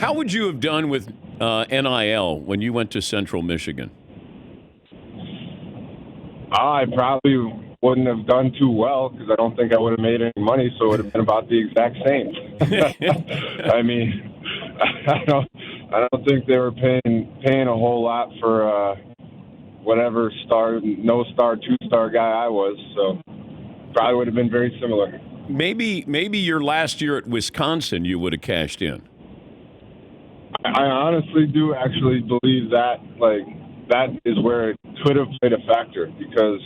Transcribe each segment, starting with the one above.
How would you have done with NIL when you went to Central Michigan? I probably wouldn't have done too well because I don't think I would have made any money, so it would have been about the exact same. I mean, I don't think they were paying a whole lot for whatever no star, 2-star guy I was, so probably would have been very similar. Maybe your last year at Wisconsin you would have cashed in. I honestly do actually believe that, that is where it could have played a factor because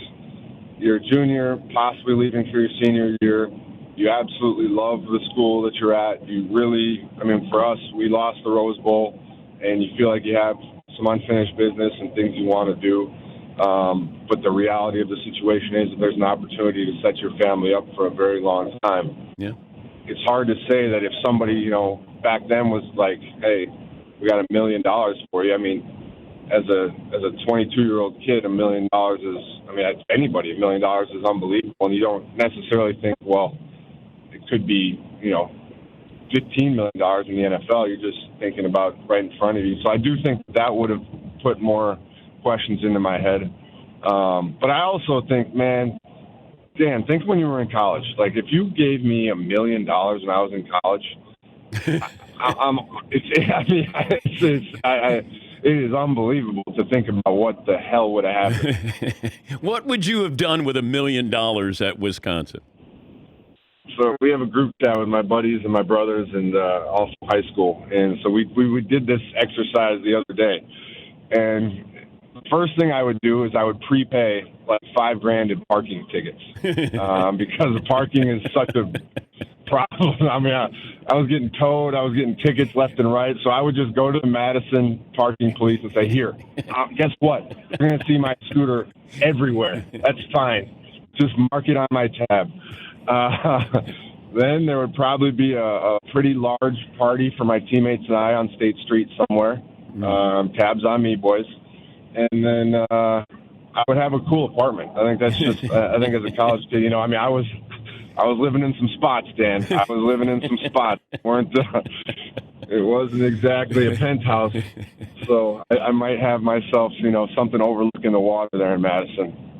you're a junior, possibly leaving for your senior year. You absolutely love the school that you're at. You really, for us, we lost the Rose Bowl, and you feel like you have some unfinished business and things you want to do. But the reality of the situation is that there's an opportunity to set your family up for a very long time. Yeah. It's hard to say that if somebody, back then was like, hey, we got $1 million for you. As a 22-year-old kid, $1 million is, anybody, $1 million is unbelievable. And you don't necessarily think, well, it could be, $15 million in the NFL. You're just thinking about right in front of you. So I do think that would have put more questions into my head. But I also think, man, Dan, think when you were in college. Like, if you gave me $1 million when I was in college, it is unbelievable to think about what the hell would have happened. What would you have done with $1 million at Wisconsin? So we have a group chat with my buddies and my brothers and also high school. And so we did this exercise the other day. And the first thing I would do is I would prepay like $5,000 in parking tickets because the parking is such a problem. I was getting towed. I was getting tickets left and right. So I would just go to the Madison parking police and say, here, guess what? You're going to see my scooter everywhere. That's fine. Just mark it on my tab. Then there would probably be a pretty large party for my teammates and I on State Street somewhere. Tabs on me, boys. And then I would have a cool apartment. I think that's just. I think as a college kid, I was living in some spots, Dan. I was living in some spots. It wasn't exactly a penthouse, so I might have myself, something overlooking the water there in Madison.